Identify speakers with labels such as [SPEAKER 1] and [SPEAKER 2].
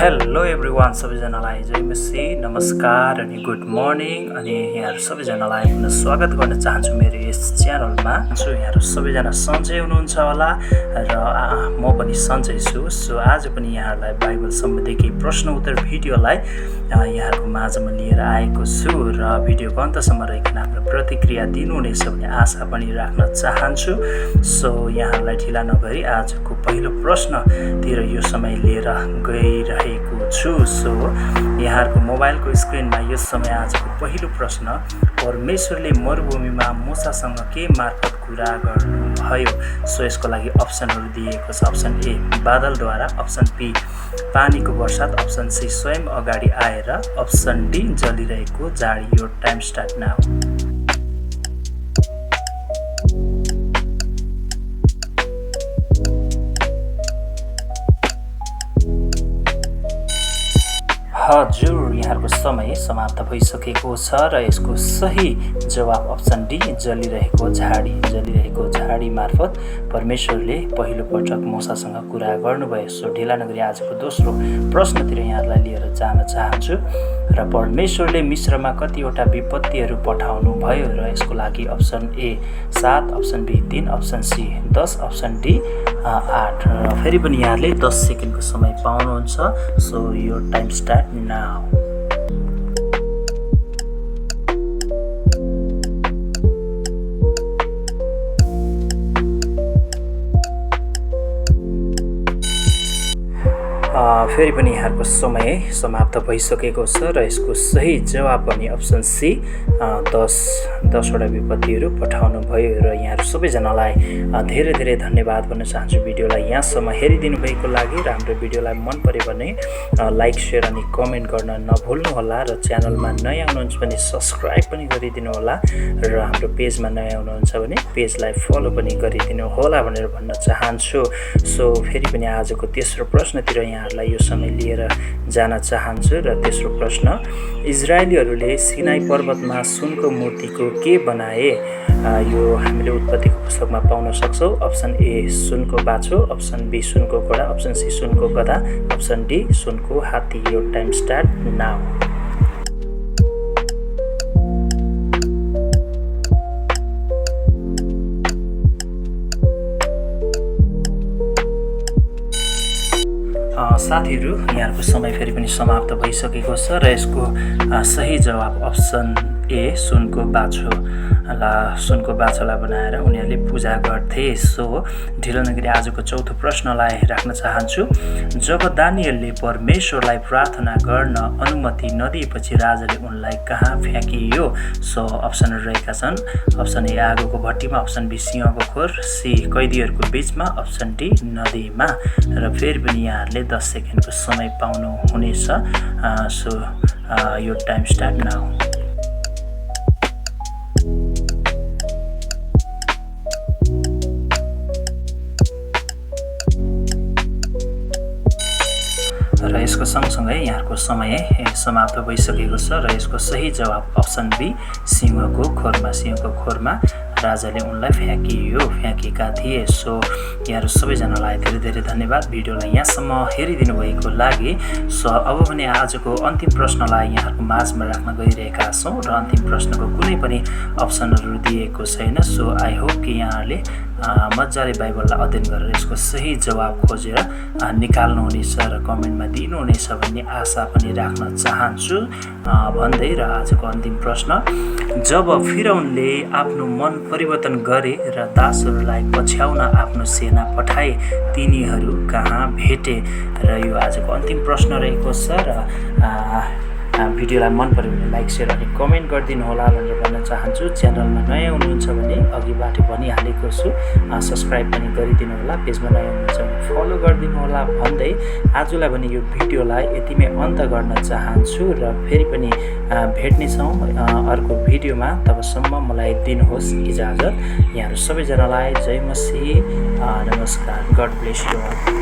[SPEAKER 1] Hello everyone, सबैजनालाई जय मसी, नमस्कार अनि गुड मर्निङ। अनि यहाँहरू सबैजनालाई पुनः स्वागत गर्न चाहन्छु मेरो यस च्यानलमा। यहाँहरू सबैजना सन्चै हुनुहुन्छ होला र म पनि सन्चै छु। सो आज पनि यहाँहरूलाई बाइबल सम्बन्धी केही प्रश्न उत्तर भिडियोलाई यहाँहरूको माझमा लिएर आएको छु र भिडियोको अन्तसम्म रहिकन आफ्नो प्रतिक्रिया दिनुहुनेछ भन्ने आशा पनि राख्न चाहन्छु। सो यहाँहरूलाई ढिला नगरी आजको पहिलो प्रश्नतिर यो समय लिएर गइरहेको छु। सो यहाँहरूको मोबाइलको स्क्रिनमा यस समय आजको पहिलो प्रश्न, परमेश्वरले मरुभूमिमा मूसासँग के मार्फत कुरा गर्नुभयो? सो यसको लागि अप्सनहरू दिएको छ। अप्सन ए बादलद्वारा, अप्सन बी पानीको वर्षात, अप्सन सी स्वयं अगाडि आएर, अप्सन डी जलिरहेको झाडी। यो टाइम स्टार्ट नाउ। हजुर, यहाँहरूको समय समाप्त भइसकेको छ र यसको सही जवाब अप्सन डी जलिरहेको झाडी। जलिरहेको झाडी मार्फत परमेश्वरले पहिलो पटक मूसासँग कुरा गर्नुभयो। सो ढिला नगरी आजको दोस्रो प्रश्नतिर यहाँहरूलाई लिएर जान चाहन्छु र परमेश्वरले मिश्रमा कतिवटा विपत्तिहरू पठाउनु भयो? र यसको लागि option A 7, option B 3, option C 10, option D 8। र फेरि पनि यहाँले 10 सेकेन्डको समय पाउनुहुन्छ। सो यो टाइम स्टार्ट नाउ। फेरि पनि यहाँहरूको समय समाप्त भइसकेको छ र यसको सही जवाब पनि अप्सन सी 10वटा विपत्तिहरू पठाउनु भयो। र यहाँहरू सबैजनालाई धेरै धेरै धन्यवाद भन्न चाहन्छु भिडियोलाई यहाँसम्म हेरिदिनु भएको लागि। र हाम्रो भिडियोलाई मन पऱ्यो भने लाइक, सेयर अनि कमेन्ट गर्न नभुल्नुहोला। र च्यानलमा नयाँ हुनुहुन्छ भने सब्सक्राइब पनि गरिदिनु होला र हाम्रो पेजमा नयाँ हुनुहुन्छ भने पेजलाई फलो पनि गरिदिनु होला भनेर भन्न चाहन्छु। सो फेरि पनि आजको तेस्रो प्रश्नतिर यहाँहरूलाई यो समय लिएर जान चाहन्छु। र तेस्रो प्रश्न, इजरायलीहरूले सिनाई पर्वतमा सुनको मूर्तिको के बनाए? यो हामीले उत्पत्तिको पुस्तकमा पाउन सक्छौँ। अप्सन ए सुनको बाछो, अप्सन बी सुनको घोडा, अप्सन सी सुनको गधा, अप्सन डी सुनको हात्ती। यो टाइम स्टार्ट नाउ। साथीहरू, यहाँहरूको समय फेरि पनि समाप्त भइसकेको छ र यसको सही जवाब अप्सन ए सुनको बाछोलाई बनाएर उनीहरूले पूजा गर्थे। सो ढिलो नगरी आजको चौथो प्रश्नलाई राख्न चाहन्छु। जब दानिएलले परमेश्वरलाई प्रार्थना गर्न अनुमति नदिएपछि राजाले उनलाई कहाँ फ्याँकियो? सो अप्सनहरू रहेका छन्। अप्सन ए आगोको भट्टीमा, अप्सन बी सिंहको खोर, सी कैदीहरूको बिचमा, अप्सन डी नदीमा। र फेरि पनि यहाँहरूले 10 सेकेन्डको समय पाउनु हुनेछ। सो यो टाइम स्टार्ट नाउ। र यसको सँगसँगै यहाँहरूको समय समाप्त भइसकेको छ र यसको सही जवाब अप्सन बी सिंहको खोरमा राजाले उनलाई फ्याँकेका थिए। सो यहाँहरू सबैजनालाई धेरै धेरै धन्यवाद भिडियोलाई यहाँसम्म हेरिदिनु भएको लागि। सो अब भने आजको अन्तिम प्रश्नलाई यहाँहरूको माझमा राख्न गइरहेका छौँ र अन्तिम प्रश्नको कुनै पनि अप्सनहरू दिएको छैन। सो आई होप कि यहाँहरूले मजाले बाइबललाई अध्ययन गरेर यसको सही जवाब खोजेर निकाल्नुहुनेछ र कमेन्टमा दिनुहुनेछ भन्ने आशा पनि राख्न चाहन्छु भन्दै। र आजको अन्तिम प्रश्न, जब फिरौनले आफ्नो मन परिवर्तन गरे र दासहरूलाई पछ्याउन आफ्नो सेना पठाए, तिनीहरू कहाँ भेटे? र यो आजको अन्तिम प्रश्न रहेको छ। र भिडियोलाई मन पऱ्यो भने लाइक, सेयर अनि कमेन्ट गरिदिनु होला भनेर भन्न चाहन्छु। च्यानलमा नयाँ हुनुहुन्छ भने अघिबाट भनिहालेको छु सब्सक्राइब पनि गरिदिनु होला, पेजमा नयाँ हुनुहुन्छ भने फलो गरिदिनु होला भन्दै आजलाई भने यो भिडियोलाई यतिमै अन्त गर्न चाहन्छु। र फेरि पनि भेट्नेछौँ अर्को भिडियोमा। तबसम्म मलाई दिनुहोस् इजाजत। यहाँहरू सबैजनालाई जय मसी, नमस्कार। God bless you.